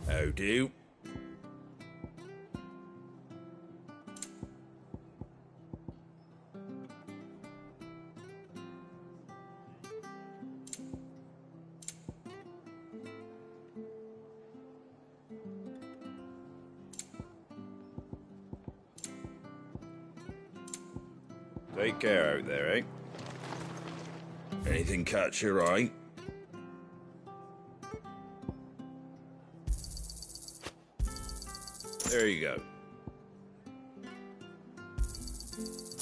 How do? Take care out there, eh? Anything catch your eye? There you go.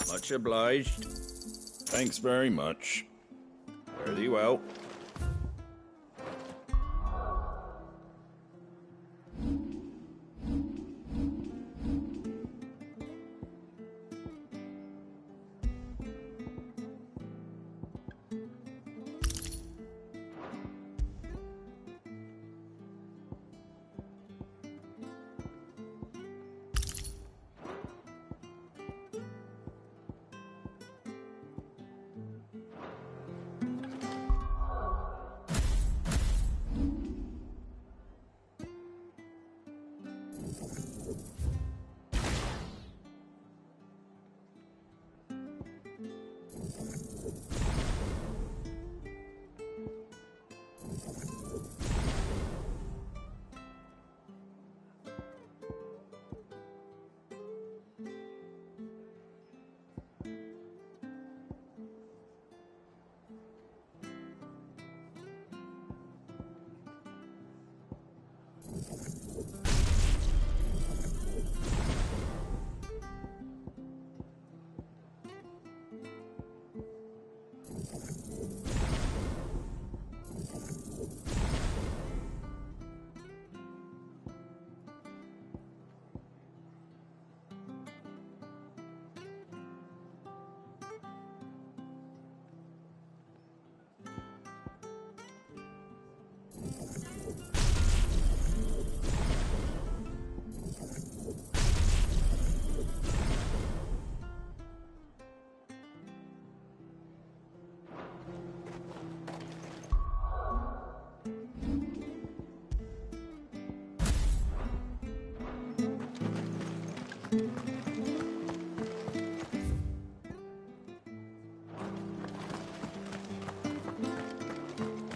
Much obliged. Thanks very much. Fare thee well.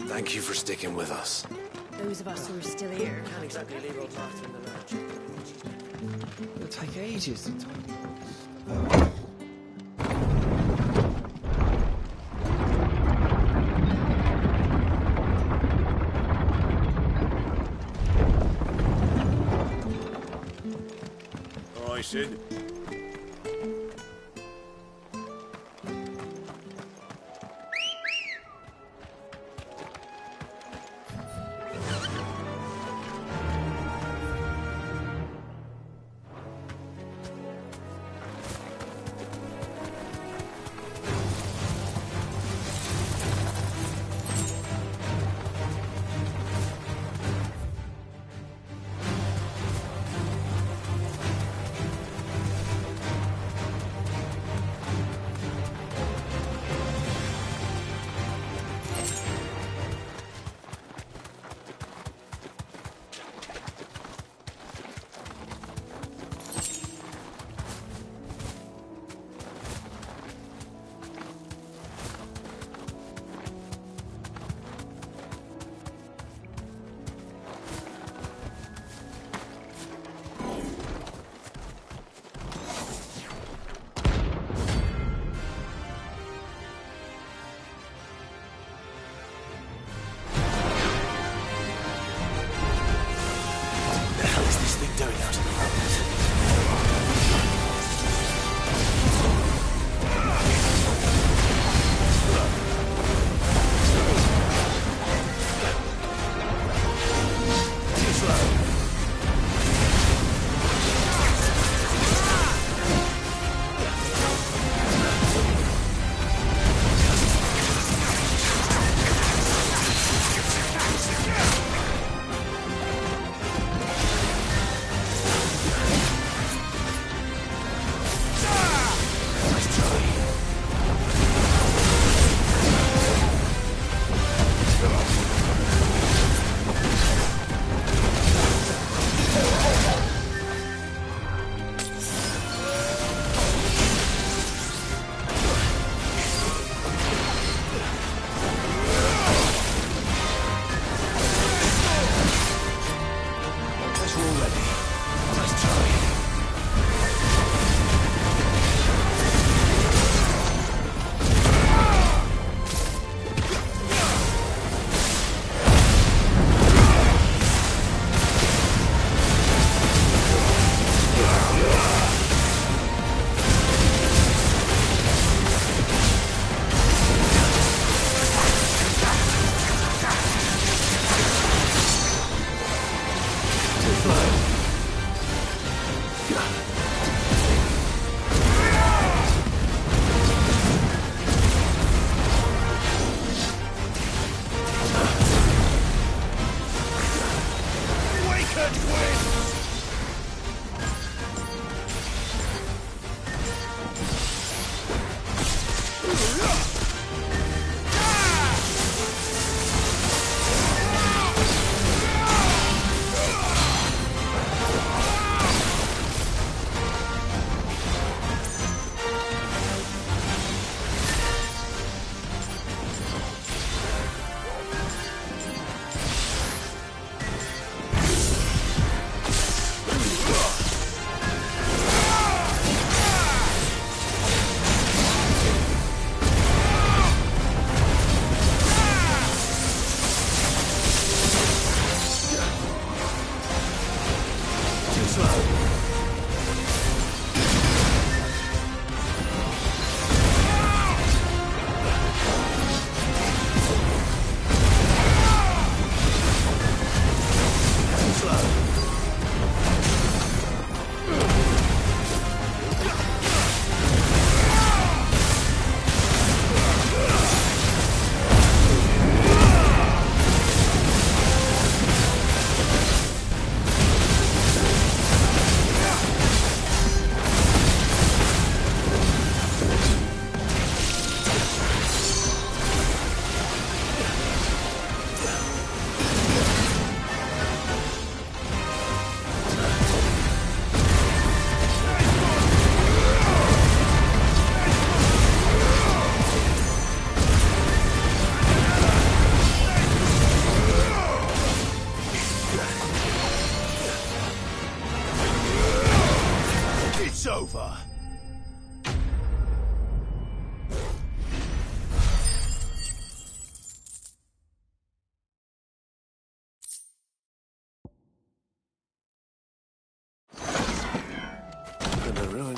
Thank you for sticking with us. Those of us who are still here. Can't exactly leave old Martha in the lurch. It'll take ages to talk. All right, Sid.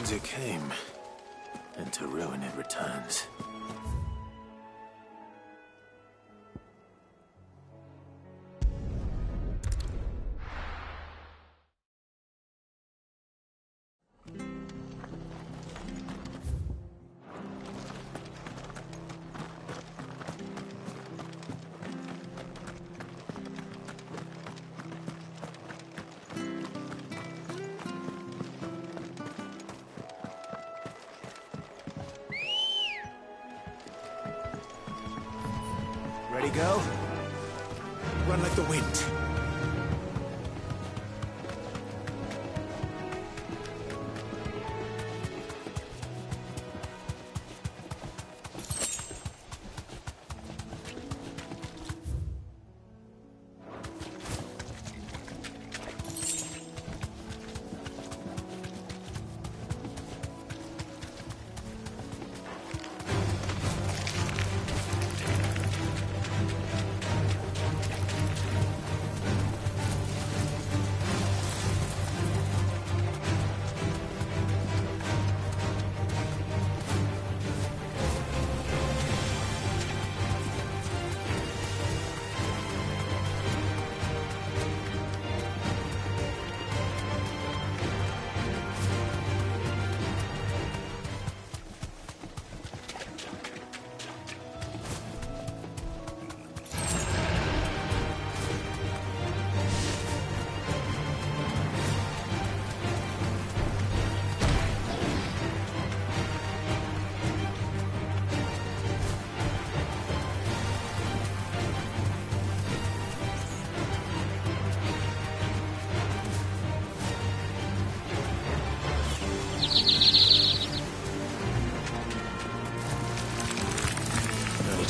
ruins it came, and to ruin it returns. Ready, go? Run like the wind.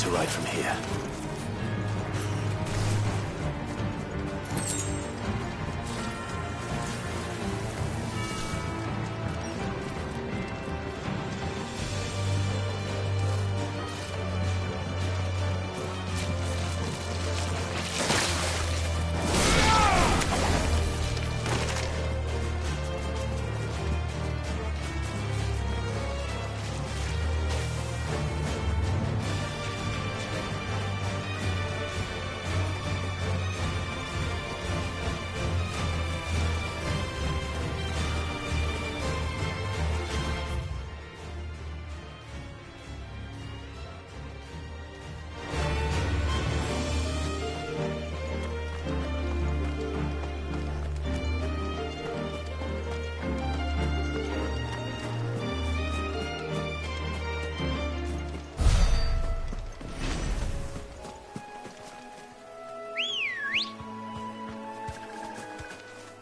To ride from here.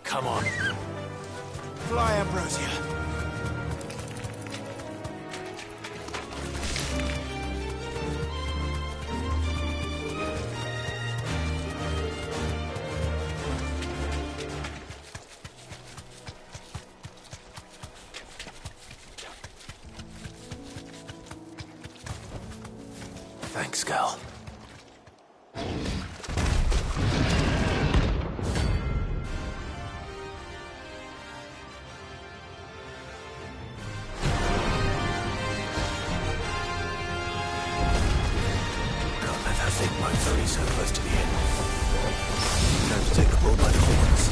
Come on. Fly, Ambrosia. Thanks, Gal. So close to the end. Time to take the bull by the horns.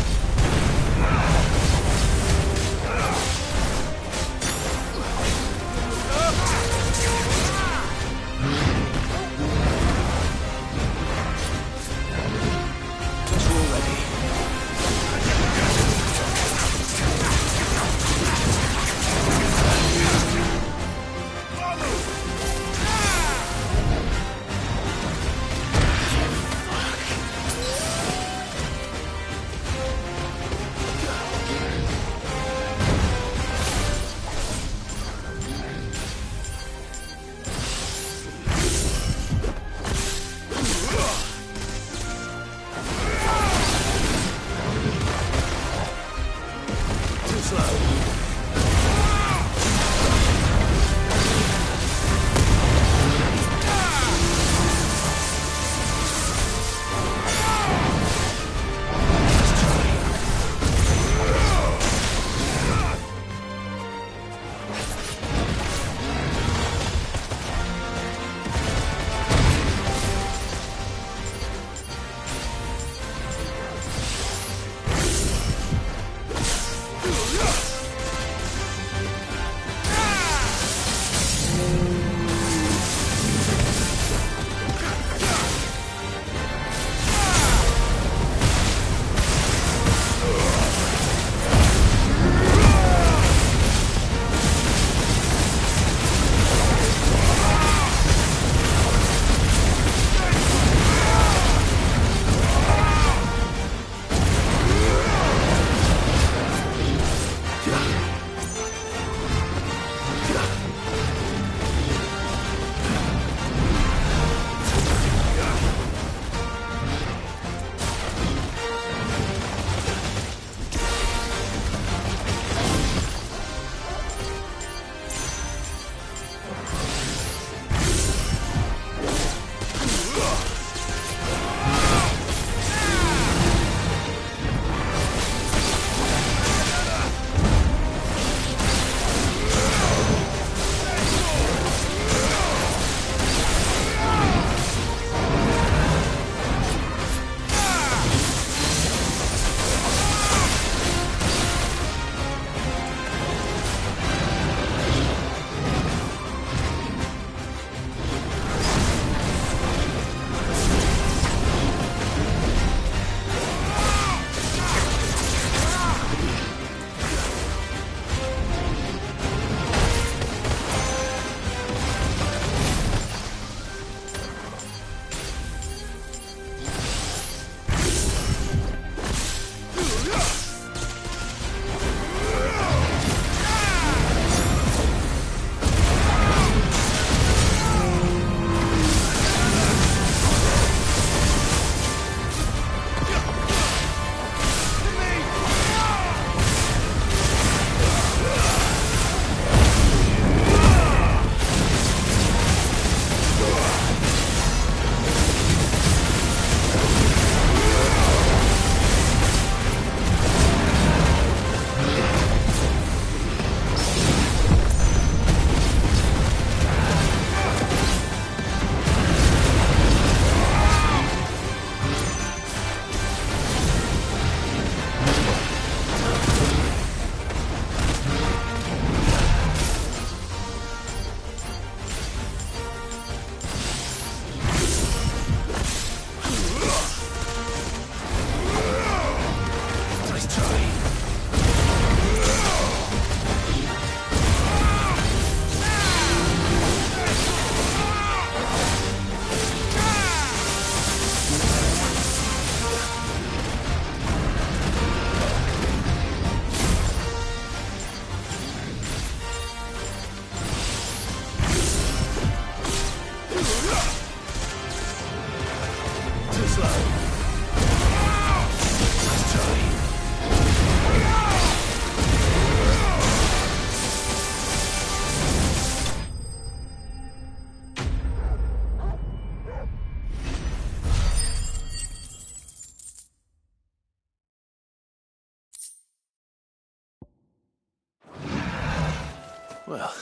Well,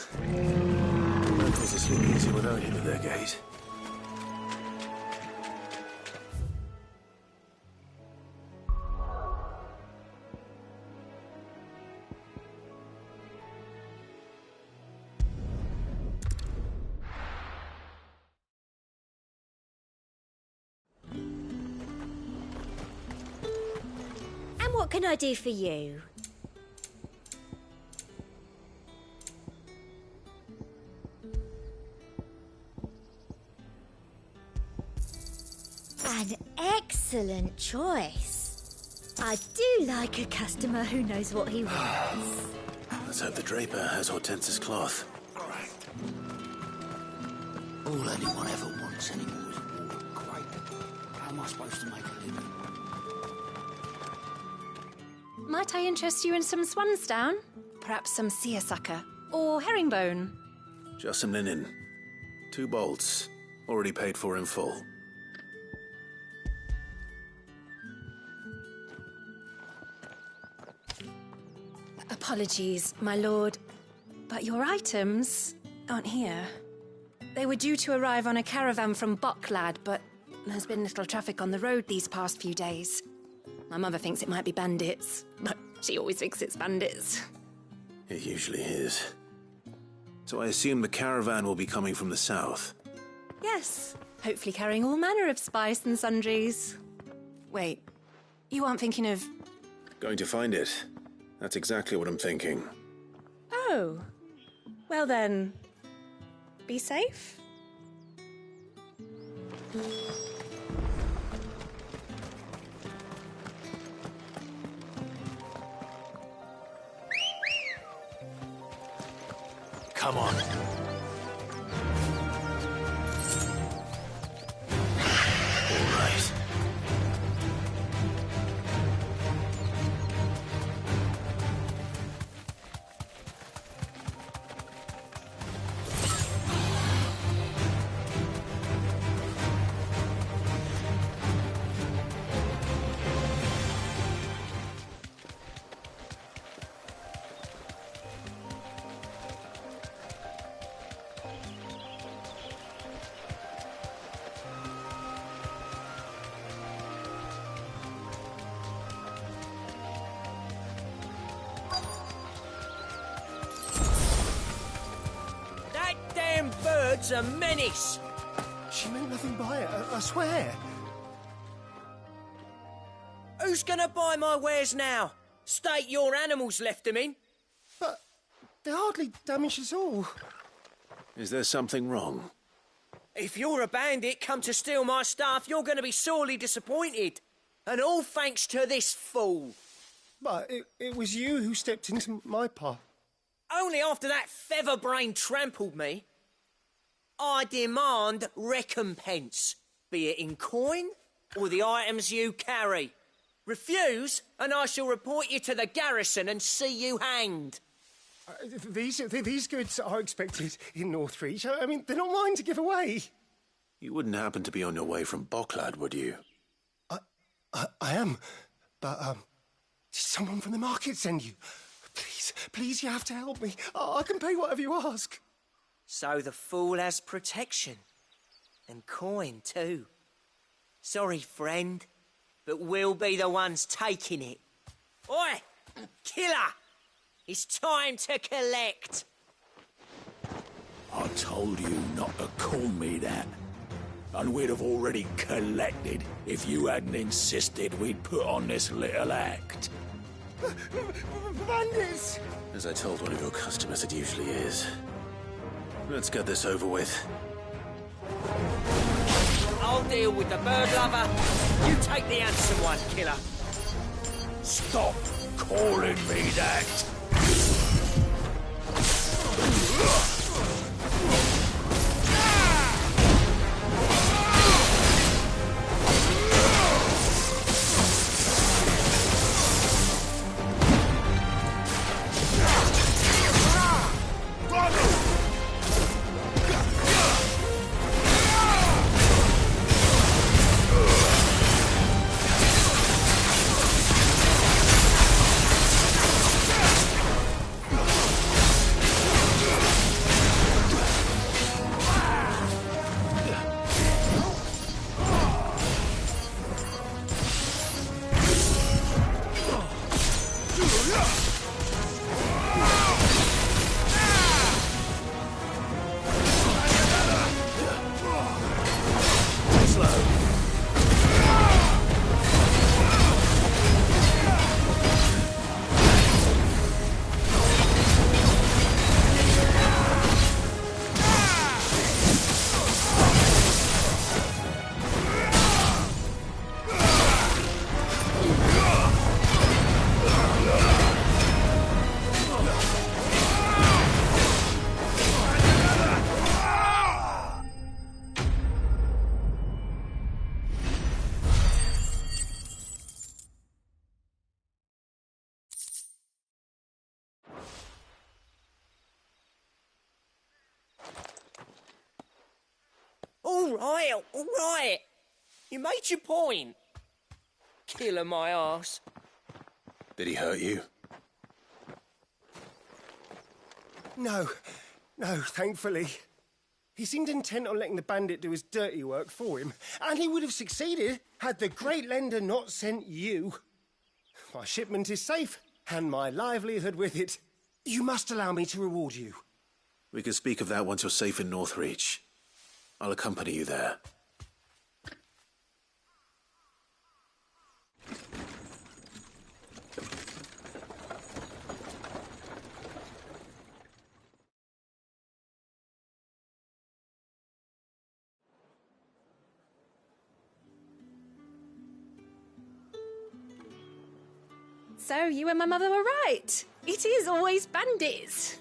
locals will sleep easy without you at their gate. And what can I do for you? An excellent choice. I do like a customer who knows what he wants. Let's hope the draper has Hortense's cloth. All anyone ever wants anymore is war. Great. How am I supposed to make a living? Might I interest you in some swansdown? Perhaps some seersucker or herringbone? Just some linen. 2 bolts. Already paid for in full. Apologies, my lord, but your items aren't here. They were due to arrive on a caravan from Bocklad, but there's been little traffic on the road these past few days. My mother thinks it might be bandits, but she always thinks it's bandits. It usually is. So I assume the caravan will be coming from the south. Yes, hopefully carrying all manner of spice and sundries. Wait, you aren't thinking of... Going to find it. That's exactly what I'm thinking. Oh, well then, be safe. Come on. All right. That damn bird's a menace. She meant nothing by it, I swear. Who's gonna buy my wares now? State your animals left them in. But they hardly damaged us all. Is there something wrong? If you're a bandit come to steal my stuff, you're gonna be sorely disappointed. And all thanks to this fool. But it was you who stepped into my path. Only after that feather-brain trampled me. I demand recompense, be it in coin or the items you carry. Refuse, and I shall report you to the garrison and see you hanged. These goods are expected in Northreach. I mean, they're not mine to give away. You wouldn't happen to be on your way from Bocklad, would you? I am, but did someone from the market send you? Please, you have to help me. I can pay whatever you ask. So the fool has protection. And coin, too. Sorry, friend, but we'll be the ones taking it. Oi! Killer! It's time to collect. I told you not to call me that. And we'd have already collected if you hadn't insisted we'd put on this little act. Bandits! As I told one of your customers, it usually is. Let's get this over with. I'll deal with the bird lover. You take the handsome one, killer. Stop calling me that. all right. You made your point. Killing my ass. Did he hurt you? No, thankfully. He seemed intent on letting the bandit do his dirty work for him, and he would have succeeded had the Great Lender not sent you. My shipment is safe, and my livelihood with it. You must allow me to reward you. We can speak of that once you're safe in Northreach. I'll accompany you there. So, you and my mother were right. It is always bandits.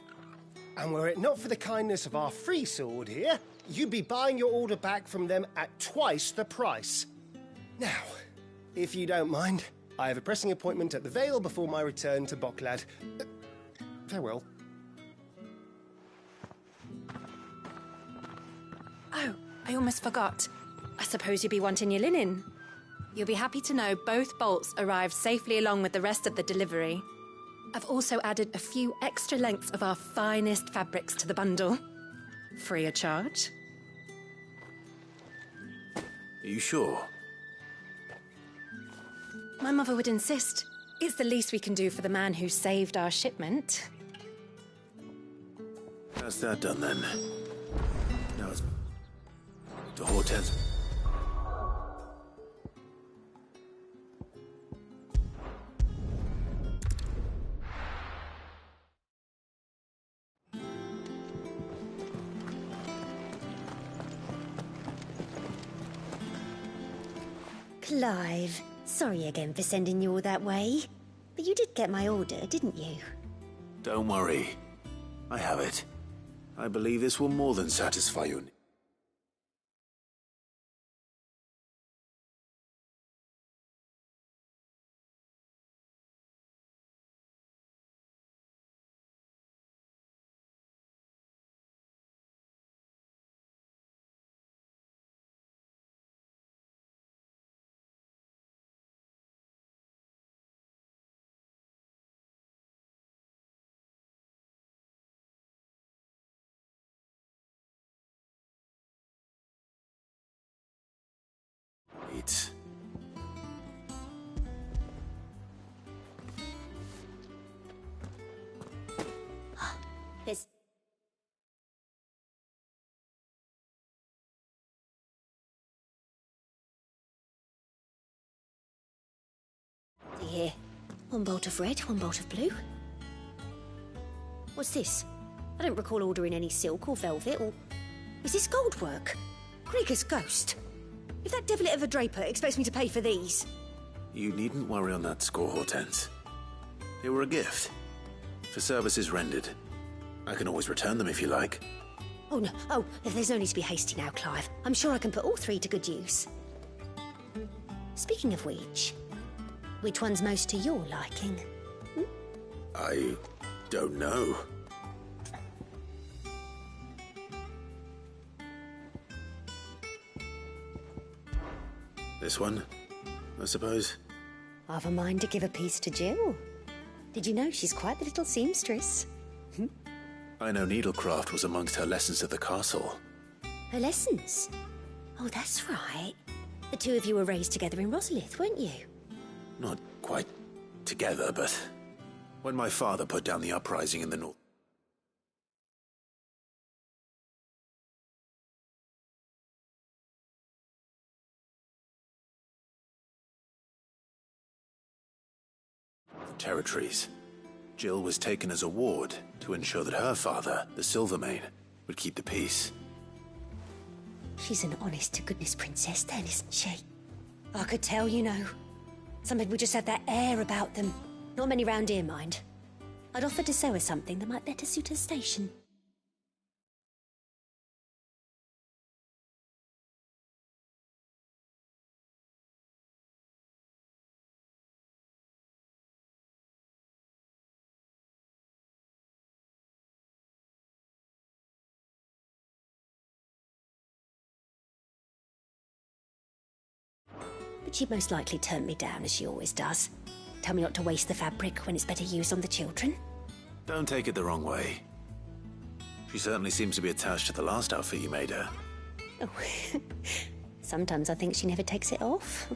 And were it not for the kindness of our free sword here, you'd be buying your order back from them at twice the price. Now, if you don't mind, I have a pressing appointment at the Vale before my return to Boklad. Farewell. Oh, I almost forgot. I suppose you'll be wanting your linen. You'll be happy to know both bolts arrived safely along with the rest of the delivery. I've also added a few extra lengths of our finest fabrics to the bundle. Free of charge. Are you sure? My mother would insist. It's the least we can do for the man who saved our shipment. How's that done then? Now it's to Hortense. Clive, sorry again for sending you all that way. But you did get my order, didn't you? Don't worry. I have it. I believe this will more than satisfy you. Eat. There's... See here. One bolt of red, one bolt of blue. What's this? I don't recall ordering any silk or velvet or... Is this gold work? Gregor's ghost. If that devil of a draper expects me to pay for these... You needn't worry on that score, Hortense. They were a gift. For services rendered. I can always return them if you like. Oh, no. Oh, there's no need to be hasty now, Clive. I'm sure I can put all three to good use. Speaking of which one's most to your liking? I don't know. This one, I suppose. I've a mind to give a piece to Jill. Did you know she's quite the little seamstress? I know needlecraft was amongst her lessons at the castle. Her lessons? Oh, that's right. The two of you were raised together in Rosalith, weren't you? Not quite together, but when my father put down the uprising in the north... territories, Jill was taken as a ward to ensure that her father, the Silvermane, would keep the peace. She's an honest-to-goodness princess then, isn't she? I could tell, you know. Some people just have that air about them. Not many round here, mind. I'd offer to sew her something that might better suit her station. She'd most likely turn me down, as she always does. Tell me not to waste the fabric when it's better used on the children. Don't take it the wrong way. She certainly seems to be attached to the last outfit you made her. Oh, sometimes I think she never takes it off.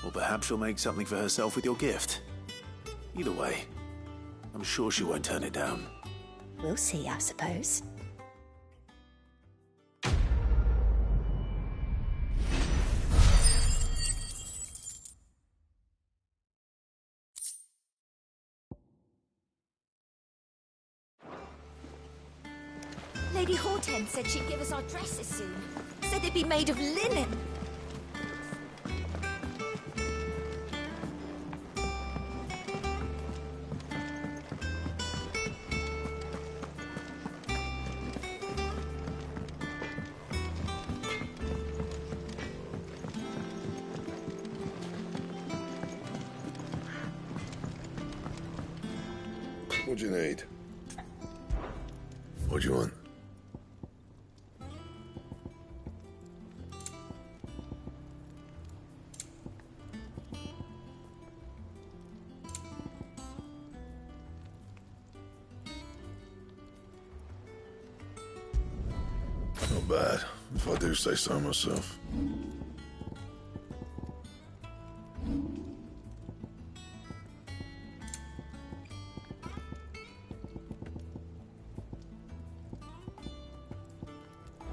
Or perhaps she'll make something for herself with your gift. Either way, I'm sure she won't turn it down. We'll see, I suppose. Lady Hortense said she'd give us our dresses soon. Said they'd be made of linen. What'd you need? What'd you want? Not bad, if I do say so myself.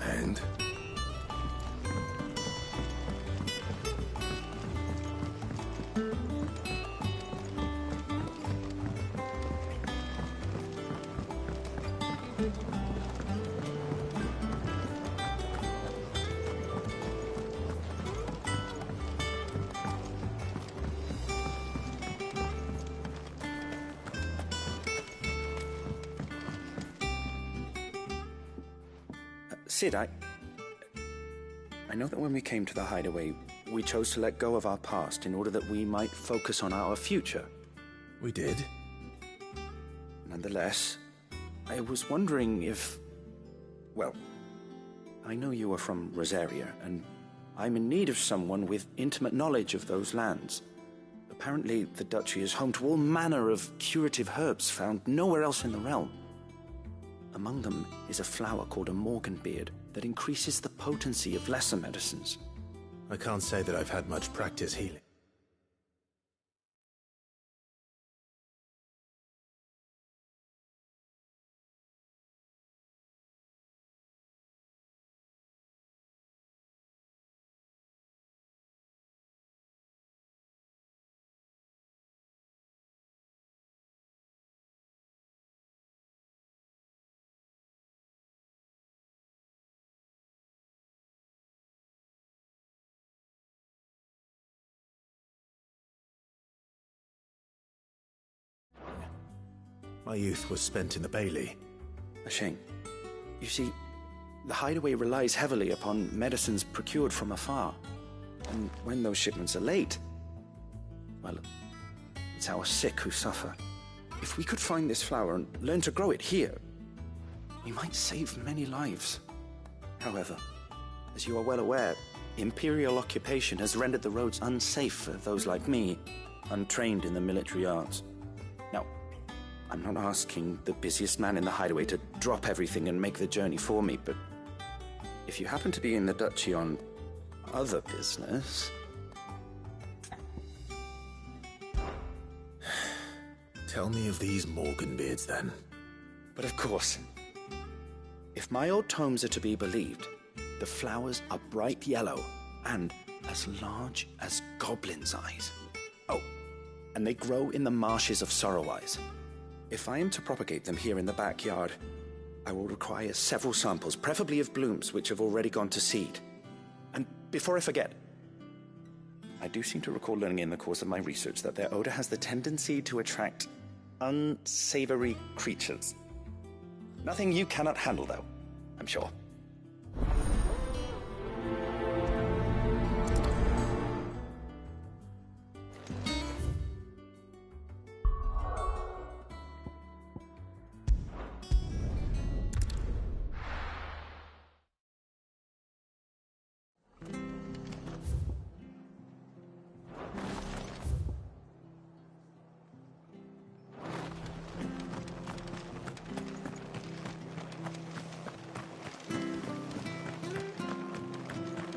And? Cid, I know that when we came to the hideaway, we chose to let go of our past in order that we might focus on our future. We did. Nonetheless, I was wondering if... Well, I know you are from Rosaria, and I'm in need of someone with intimate knowledge of those lands. Apparently, the Duchy is home to all manner of curative herbs found nowhere else in the realm. Among them is a flower called a Morganbeard that increases the potency of lesser medicines. I can't say that I've had much practice healing. My youth was spent in the Bailey. A shame. You see, the hideaway relies heavily upon medicines procured from afar. And when those shipments are late, well, it's our sick who suffer. If we could find this flower and learn to grow it here, we might save many lives. However, as you are well aware, Imperial occupation has rendered the roads unsafe for those like me, untrained in the military arts. Now, I'm not asking the busiest man in the hideaway to drop everything and make the journey for me, but if you happen to be in the Duchy on other business... Tell me of these Morganbeards, then. But of course. If my old tomes are to be believed, the flowers are bright yellow and as large as goblins' eyes. Oh, and they grow in the marshes of Sorrowise. If I am to propagate them here in the backyard, I will require several samples, preferably of blooms which have already gone to seed. And before I forget, I do seem to recall learning in the course of my research that their odor has the tendency to attract unsavory creatures. Nothing you cannot handle, though, I'm sure.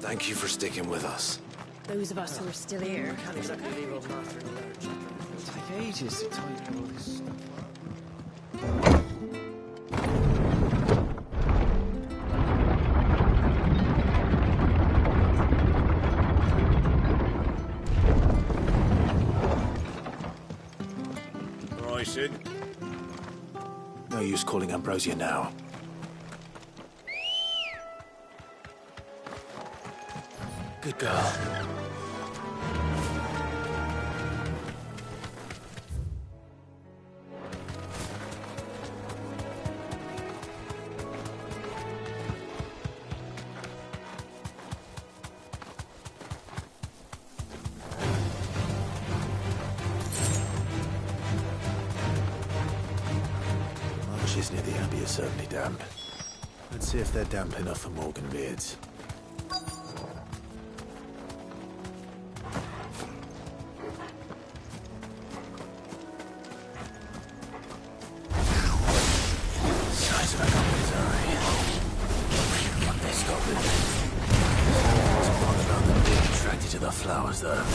Thank you for sticking with us. Those of us who are still here. Can't exactly leave old master in the lurch. It'll take ages to tidy all this stuff up. All right, Sid. No use calling Ambrosia now. Good girl. Marshes near the Abbey are certainly damp. Let's see if they're damp enough for Morganbeards. Size of a goblin's eye. What this goblin? There's one about them being attracted to the flowers, though.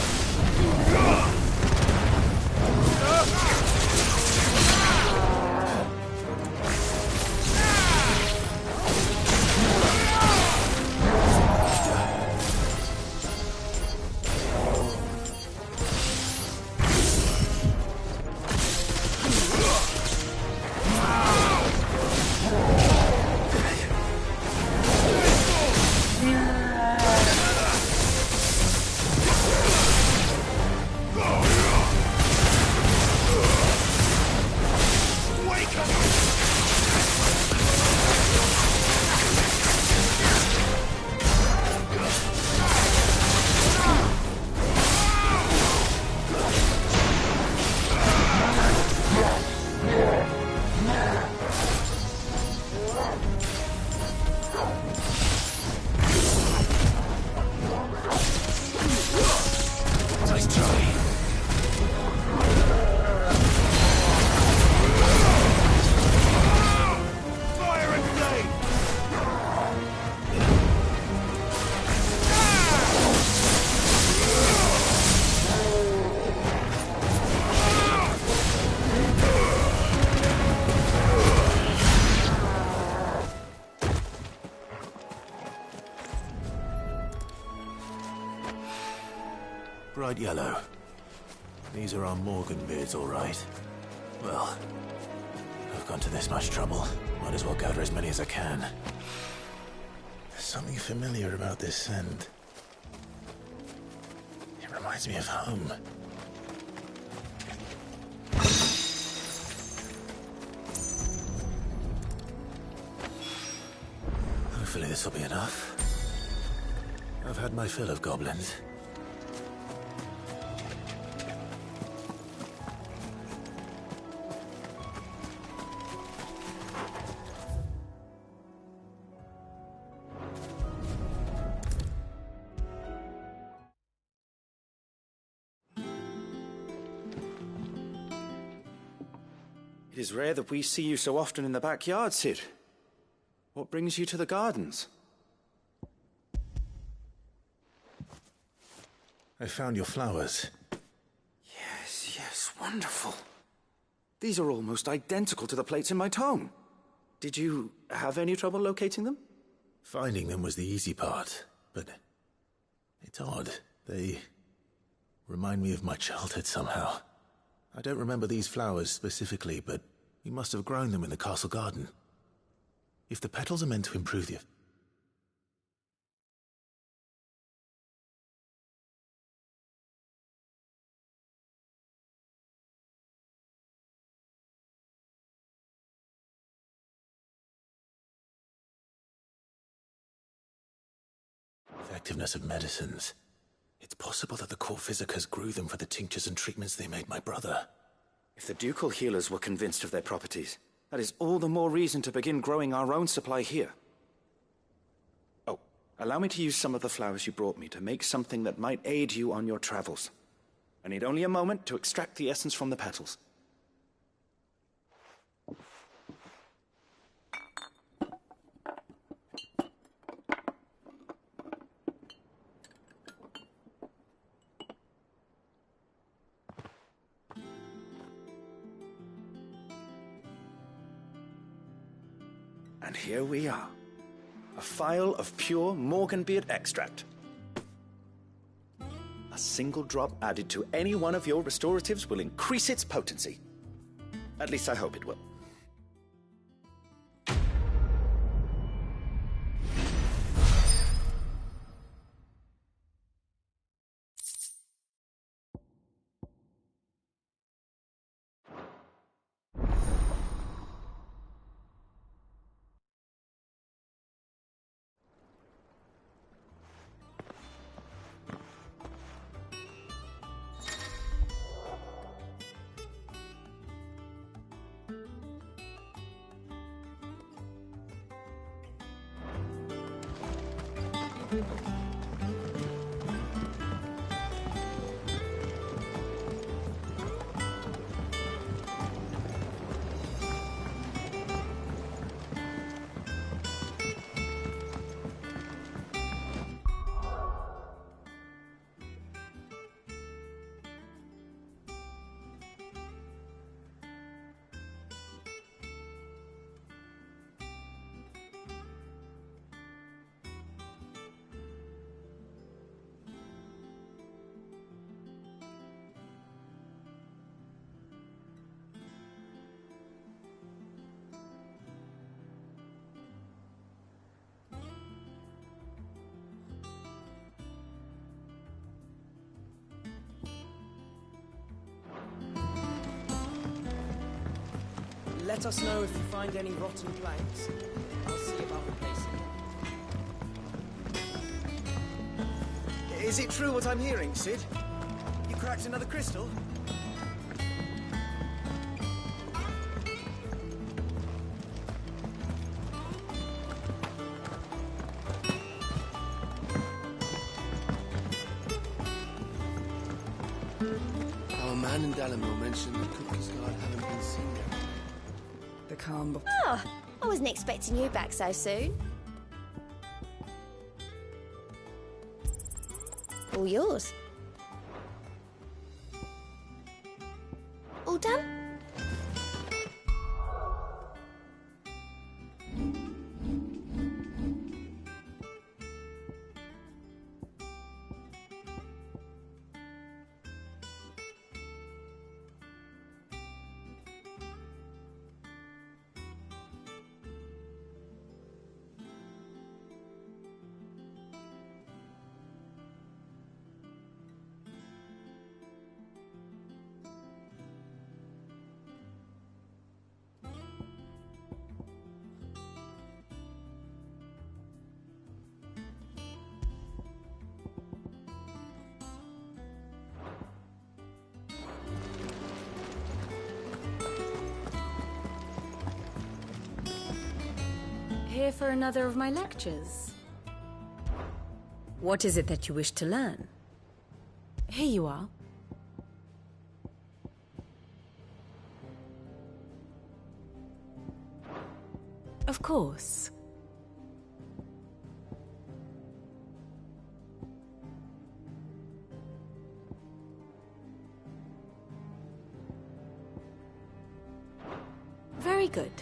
Bright yellow. These are our Morganbeards, all right. Well, I've gone to this much trouble. Might as well gather as many as I can. There's something familiar about this scent. It reminds me of home. Hopefully this will be enough. I've had my fill of goblins. It is rare that we see you so often in the backyard, Cid. What brings you to the gardens? I found your flowers. Yes, wonderful. These are almost identical to the plates in my tome. Did you have any trouble locating them? Finding them was the easy part, but it's odd. They remind me of my childhood somehow. I don't remember these flowers specifically, but we must have grown them in the castle garden. If the petals are meant to improve the... effectiveness of medicines. It's possible that the court physicers grew them for the tinctures and treatments they made my brother. If the ducal healers were convinced of their properties, that is all the more reason to begin growing our own supply here. Oh, allow me to use some of the flowers you brought me to make something that might aid you on your travels. I need only a moment to extract the essence from the petals. And here we are. A phial of pure Morganbeard extract. A single drop added to any one of your restoratives will increase its potency. At least I hope it will. Let us know if you find any rotten planks. I'll see about replacing them. Is it true what I'm hearing, Cid? You cracked another crystal? Our man in Dallimore mentioned the Cookie's Guard haven't been seen yet. The calm. Oh, I wasn't expecting you back so soon. All yours. All done? Here for another of my lectures. What is it that you wish to learn? Here you are. Of course. Very good.